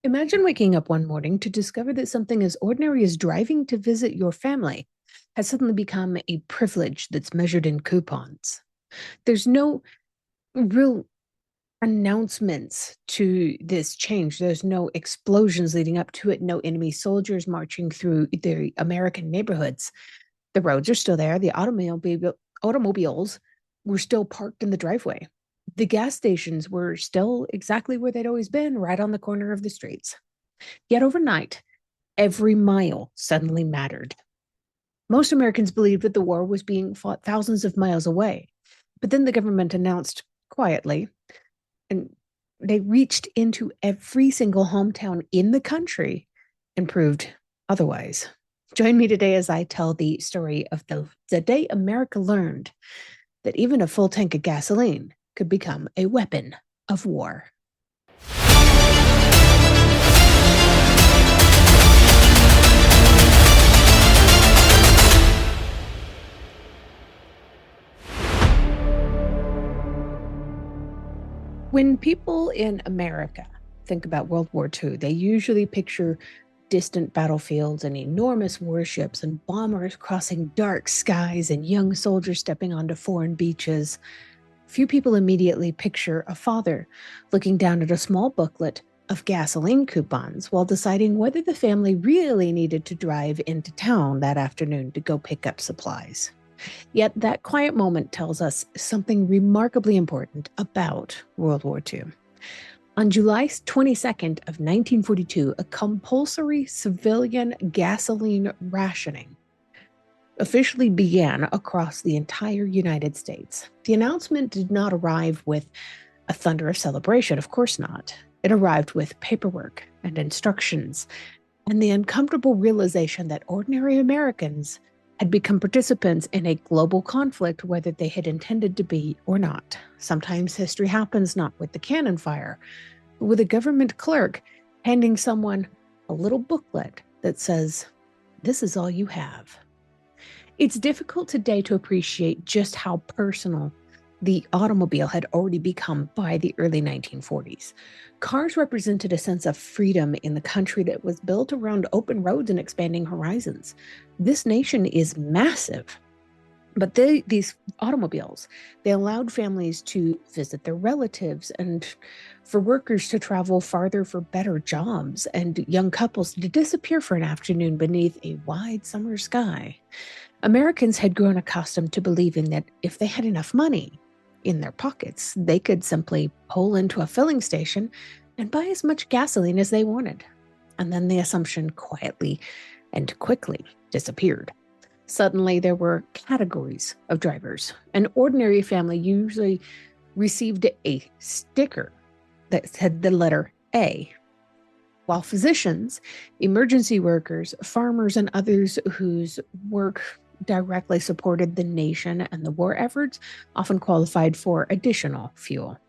Imagine waking up one morning to discover that something as ordinary as driving to visit your family has suddenly become a privilege that's measured in coupons. There's no real announcements to this change. There's no explosions leading up to it, no enemy soldiers marching through the American neighborhoods. The roads are still there. The automobiles were still parked in the driveway. The gas stations were still exactly where they'd always been, right on the corner of the streets. Yet overnight, every mile suddenly mattered. Most Americans believed that the war was being fought thousands of miles away. But then the government announced quietly, and they reached into every single hometown in the country and proved otherwise. Join me today as I tell the story of the day America learned that even a full tank of gasoline could become a weapon of war. When people in America think about World War II, they usually picture distant battlefields and enormous warships and bombers crossing dark skies and young soldiers stepping onto foreign beaches. Few people immediately picture a father looking down at a small booklet of gasoline coupons while deciding whether the family really needed to drive into town that afternoon to go pick up supplies. Yet that quiet moment tells us something remarkably important about World War II. On July 22nd of 1942, a compulsory civilian gasoline rationing officially began across the entire United States. The announcement did not arrive with a thunderous celebration, of course not. It arrived with paperwork and instructions and the uncomfortable realization that ordinary Americans had become participants in a global conflict, whether they had intended to be or not. Sometimes history happens not with the cannon fire, but with a government clerk handing someone a little booklet that says, "This is all you have." It's difficult today to appreciate just how personal the automobile had already become by the early 1940s. Cars represented a sense of freedom in the country that was built around open roads and expanding horizons. This nation is massive, but these automobiles, they allowed families to visit their relatives and for workers to travel farther for better jobs and young couples to disappear for an afternoon beneath a wide summer sky. Americans had grown accustomed to believing that if they had enough money in their pockets, they could simply pull into a filling station and buy as much gasoline as they wanted. And then the assumption quietly and quickly disappeared. Suddenly, there were categories of drivers. An ordinary family usually received a sticker that said the letter A, while physicians, emergency workers, farmers, and others whose work directly supported the nation and the war efforts often qualified for additional fuel.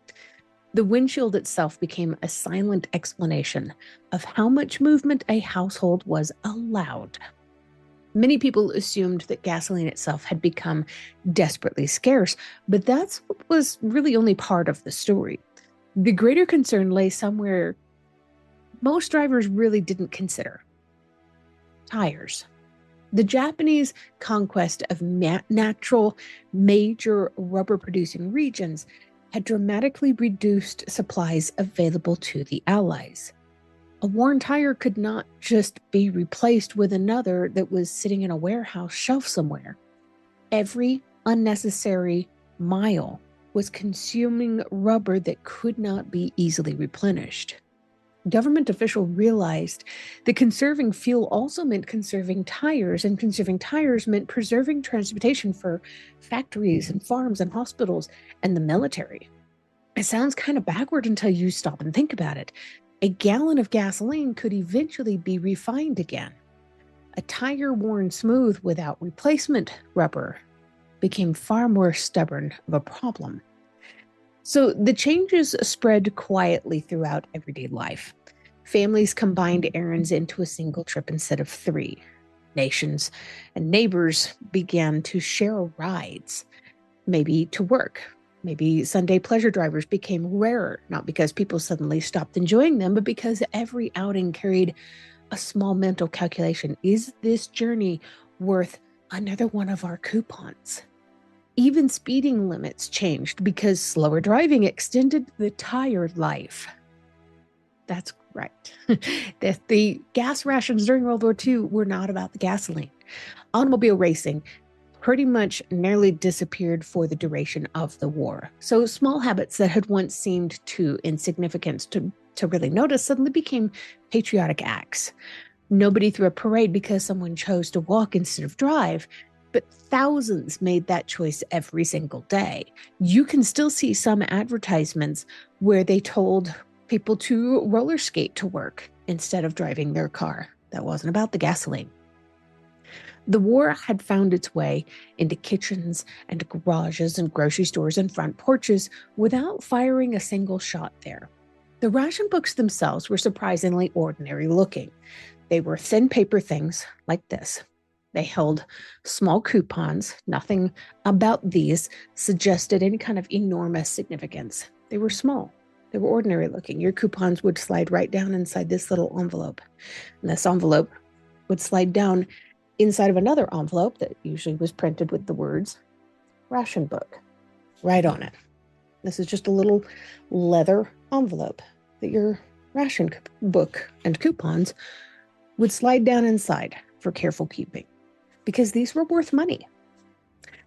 The windshield itself became a silent explanation of how much movement a household was allowed. Many people assumed that gasoline itself had become desperately scarce, but that was really only part of the story. The greater concern lay somewhere most drivers really didn't consider: tires. The Japanese conquest of natural major rubber producing regions had dramatically reduced supplies available to the Allies. A worn tire could not just be replaced with another that was sitting in a warehouse shelf somewhere. Every unnecessary mile was consuming rubber that could not be easily replenished. Government officials realized that conserving fuel also meant conserving tires, and conserving tires meant preserving transportation for factories and farms and hospitals and the military. It sounds kind of backward until you stop and think about it. A gallon of gasoline could eventually be refined again. A tire worn smooth without replacement rubber became far more stubborn of a problem. So the changes spread quietly throughout everyday life. Families combined errands into a single trip instead of three. Nations and neighbors began to share rides, maybe to work, Maybe Sunday pleasure drivers became rarer, not because people suddenly stopped enjoying them, but because every outing carried a small mental calculation. Is this journey worth another one of our coupons? Even speeding limits changed because slower driving extended the tire life. That's right. The gas rations during World War II were not about the gasoline. Automobile racing pretty much nearly disappeared for the duration of the war. So small habits that had once seemed too insignificant to really notice suddenly became patriotic acts. Nobody threw a parade because someone chose to walk instead of drive, but thousands made that choice every single day. You can still see some advertisements where they told people to roller skate to work instead of driving their car. That wasn't about the gasoline. The war had found its way into kitchens and garages and grocery stores and front porches without firing a single shot there. The ration books themselves were surprisingly ordinary looking. They were thin paper things like this. They held small coupons. Nothing about these suggested any kind of enormous significance. They were small. They were ordinary looking. Your coupons would slide right down inside this little envelope. And this envelope would slide down inside of another envelope that usually was printed with the words ration book right on it. This is just a little leather envelope that your ration book and coupons would slide down inside for careful keeping, because these were worth money.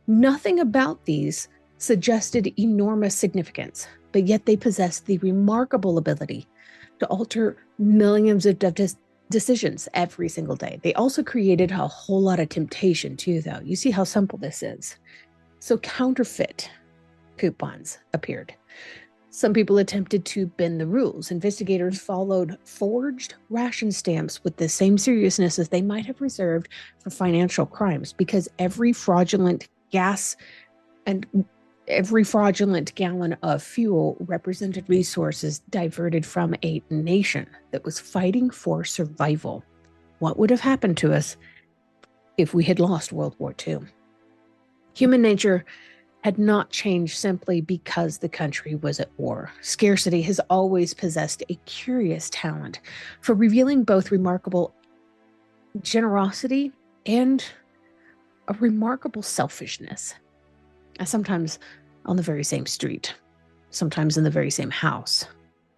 Nothing about these suggested enormous significance, but yet they possessed the remarkable ability to alter millions of decisions every single day. They also created a whole lot of temptation too, though. You see how simple this is. So counterfeit coupons appeared. Some people attempted to bend the rules. Investigators followed forged ration stamps with the same seriousness as they might have reserved for financial crimes, because every fraudulent gas and every fraudulent gallon of fuel represented resources diverted from a nation that was fighting for survival. What would have happened to us if we had lost World War II? Human nature had not changed simply because the country was at war. Scarcity has always possessed a curious talent for revealing both remarkable generosity and a remarkable selfishness. Sometimes on the very same street, sometimes in the very same house.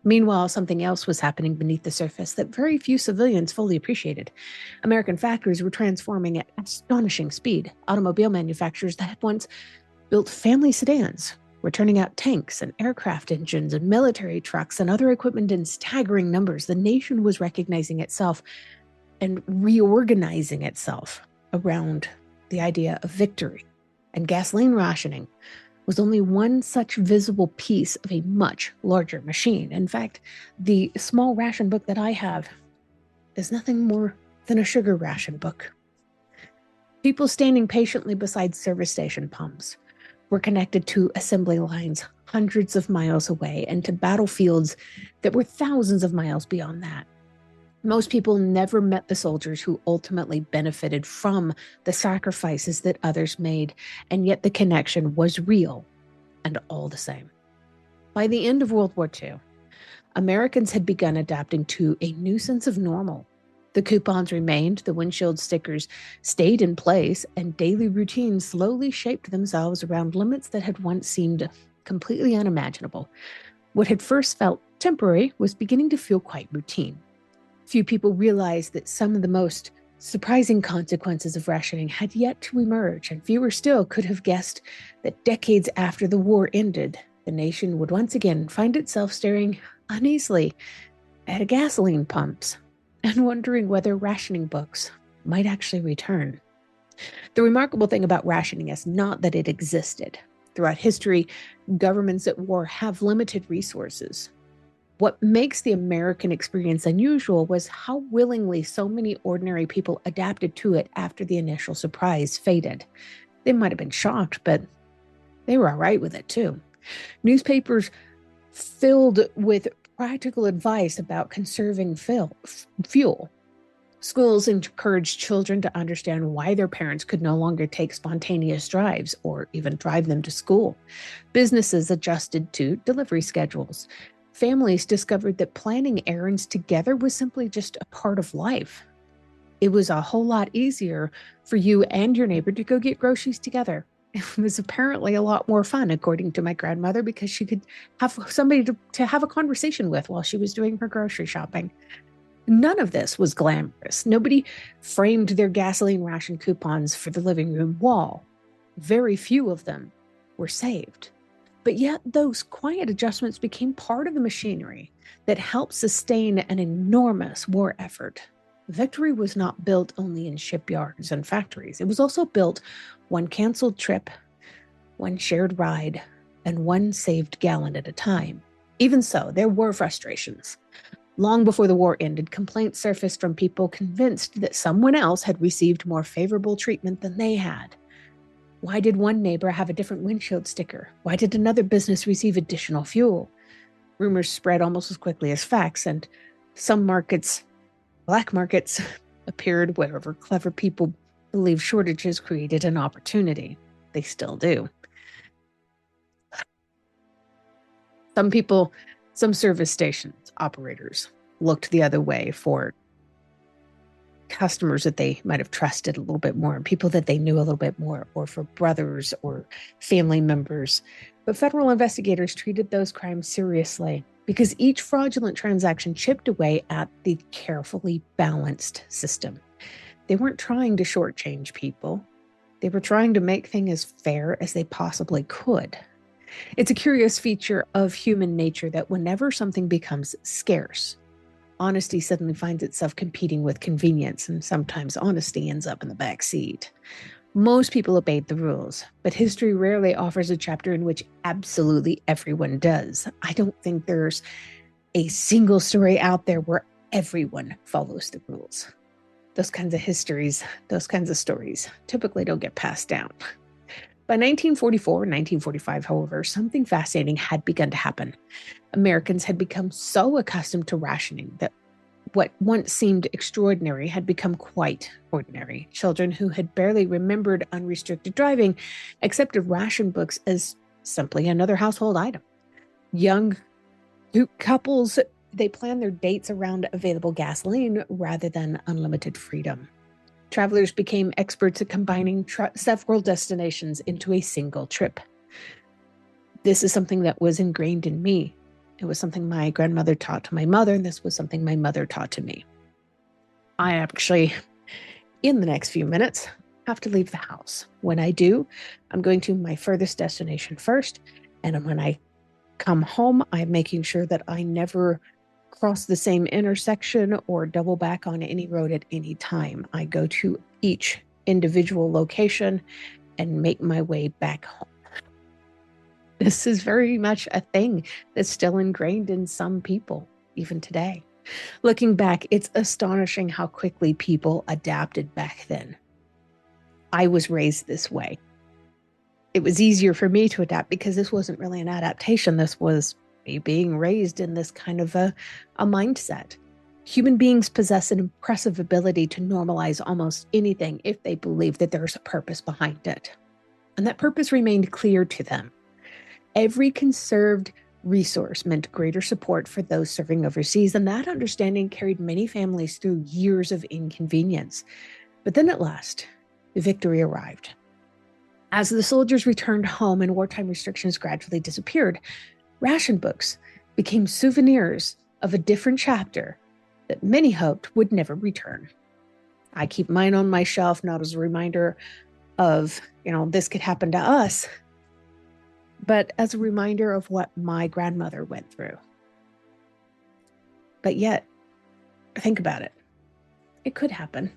Meanwhile, something else was happening beneath the surface that very few civilians fully appreciated. American factories were transforming at astonishing speed. Automobile manufacturers that had once built family sedans were turning out tanks and aircraft engines and military trucks and other equipment in staggering numbers. The nation was recognizing itself and reorganizing itself around the idea of victory. And gasoline rationing was only one such visible piece of a much larger machine. In fact, the small ration book that I have is nothing more than a sugar ration book. People standing patiently beside service station pumps were connected to assembly lines hundreds of miles away and to battlefields that were thousands of miles beyond that. Most people never met the soldiers who ultimately benefited from the sacrifices that others made, and yet the connection was real and all the same. By the end of World War II, Americans had begun adapting to a new sense of normal. The coupons remained, the windshield stickers stayed in place, and daily routines slowly shaped themselves around limits that had once seemed completely unimaginable. What had first felt temporary was beginning to feel quite routine. Few people realized that some of the most surprising consequences of rationing had yet to emerge, and fewer still could have guessed that decades after the war ended, the nation would once again find itself staring uneasily at gasoline pumps and wondering whether rationing books might actually return. The remarkable thing about rationing is not that it existed. Throughout history, governments at war have limited resources. What makes the American experience unusual was how willingly so many ordinary people adapted to it after the initial surprise faded. They might have been shocked, but they were all right with it too. Newspapers filled with practical advice about conserving fuel. Schools encouraged children to understand why their parents could no longer take spontaneous drives or even drive them to school. Businesses adjusted to delivery schedules. Families discovered that planning errands together was simply just a part of life. It was a whole lot easier for you and your neighbor to go get groceries together. It was apparently a lot more fun, according to my grandmother, because she could have somebody to have a conversation with while she was doing her grocery shopping. None of this was glamorous. Nobody framed their gasoline ration coupons for the living room wall. Very few of them were saved. But yet those quiet adjustments became part of the machinery that helped sustain an enormous war effort. Victory was not built only in shipyards and factories. It was also built one canceled trip, one shared ride, and one saved gallon at a time. Even so, there were frustrations. Long before the war ended, complaints surfaced from people convinced that someone else had received more favorable treatment than they had. Why did one neighbor have a different windshield sticker? Why did another business receive additional fuel? Rumors spread almost as quickly as facts, and some markets, black markets, appeared wherever clever people believed shortages created an opportunity. They still do. Some service stations operators looked the other way for customers that they might have trusted a little bit more, and people that they knew a little bit more, or for brothers or family members. But federal investigators treated those crimes seriously because each fraudulent transaction chipped away at the carefully balanced system. They weren't trying to shortchange people. They were trying to make things as fair as they possibly could. It's a curious feature of human nature that whenever something becomes scarce, honesty suddenly finds itself competing with convenience, and sometimes honesty ends up in the back seat. Most people obeyed the rules, but history rarely offers a chapter in which absolutely everyone does. I don't think there's a single story out there where everyone follows the rules. Those kinds of stories typically don't get passed down. By 1944 and 1945, however, something fascinating had begun to happen. Americans had become so accustomed to rationing that what once seemed extraordinary had become quite ordinary. Children who had barely remembered unrestricted driving accepted ration books as simply another household item. Young couples, they planned their dates around available gasoline rather than unlimited freedom. Travelers became experts at combining several destinations into a single trip. This is something that was ingrained in me. It was something my grandmother taught to my mother, and this was something my mother taught to me. I actually, in the next few minutes, have to leave the house. When I do, I'm going to my furthest destination first, and when I come home, I'm making sure that I never cross the same intersection or double back on any road at any time. I go to each individual location and make my way back home. This is very much a thing that's still ingrained in some people, even today. Looking back, it's astonishing how quickly people adapted back then. I was raised this way. It was easier for me to adapt because this wasn't really an adaptation. This was me being raised in this kind of a mindset. Human beings possess an impressive ability to normalize almost anything if they believe that there's a purpose behind it. And that purpose remained clear to them. Every conserved resource meant greater support for those serving overseas, and that understanding carried many families through years of inconvenience. But then at last, the victory arrived. As the soldiers returned home and wartime restrictions gradually disappeared, ration books became souvenirs of a different chapter that many hoped would never return. I keep mine on my shelf, not as a reminder of, this could happen to us, but as a reminder of what my grandmother went through. But yet, think about it. It could happen.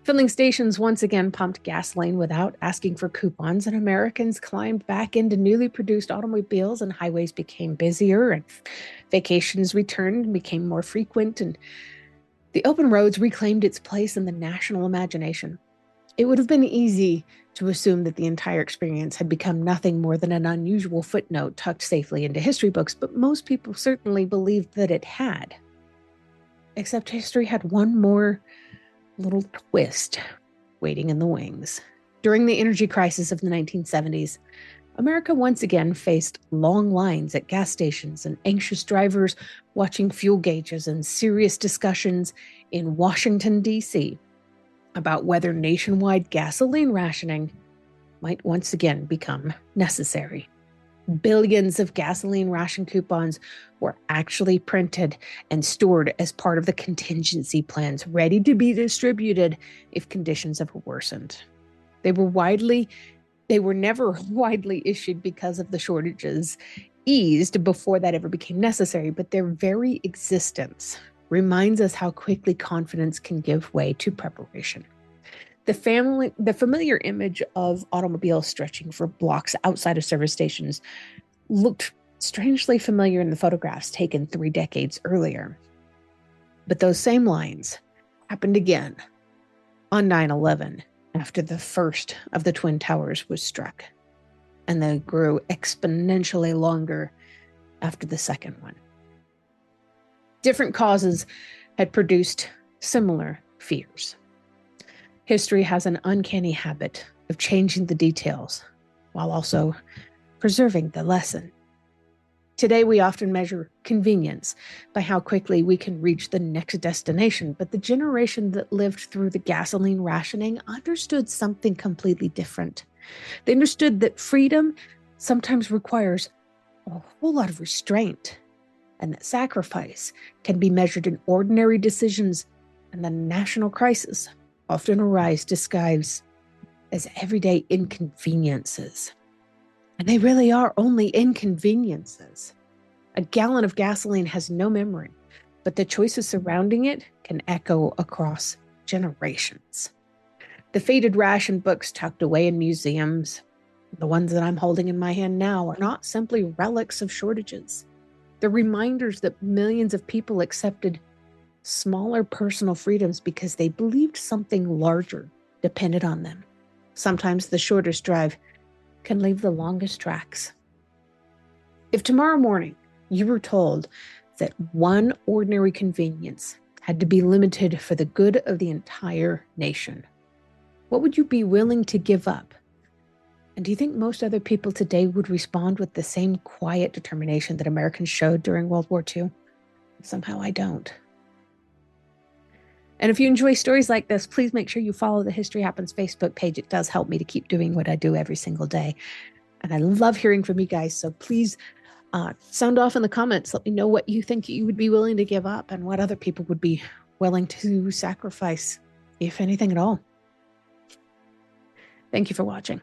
Filling stations once again pumped gasoline without asking for coupons, and Americans climbed back into newly produced automobiles, and highways became busier, and vacations returned and became more frequent, and the open roads reclaimed its place in the national imagination. It would have been easy to assume that the entire experience had become nothing more than an unusual footnote tucked safely into history books, but most people certainly believed that it had. Except history had one more little twist waiting in the wings. During the energy crisis of the 1970s, America once again faced long lines at gas stations and anxious drivers watching fuel gauges and serious discussions in Washington, D.C. about whether nationwide gasoline rationing might once again become necessary. Billions of gasoline ration coupons were actually printed and stored as part of the contingency plans, ready to be distributed if conditions ever worsened. They were never widely issued because of the shortages eased before that ever became necessary, but their very existence reminds us how quickly confidence can give way to preparation. The familiar image of automobiles stretching for blocks outside of service stations looked strangely familiar in the photographs taken 3 decades earlier. But those same lines happened again on 9/11 after the first of the Twin Towers was struck, and they grew exponentially longer after the second one. Different causes had produced similar fears. History has an uncanny habit of changing the details while also preserving the lesson. Today, we often measure convenience by how quickly we can reach the next destination, but the generation that lived through the gasoline rationing understood something completely different. They understood that freedom sometimes requires a whole lot of restraint, and that sacrifice can be measured in ordinary decisions, and the national crisis often arise disguised as everyday inconveniences. And they really are only inconveniences. A gallon of gasoline has no memory, but the choices surrounding it can echo across generations. The faded ration books tucked away in museums, the ones that I'm holding in my hand now, are not simply relics of shortages. They're reminders that millions of people accepted smaller personal freedoms because they believed something larger depended on them. Sometimes the shortest drive can leave the longest tracks. If tomorrow morning you were told that one ordinary convenience had to be limited for the good of the entire nation, what would you be willing to give up? And do you think most other people today would respond with the same quiet determination that Americans showed during World War II? Somehow I don't. And if you enjoy stories like this, please make sure you follow the History Happens Facebook page. It does help me to keep doing what I do every single day. And I love hearing from you guys. So please sound off in the comments. Let me know what you think you would be willing to give up and what other people would be willing to sacrifice, if anything at all. Thank you for watching.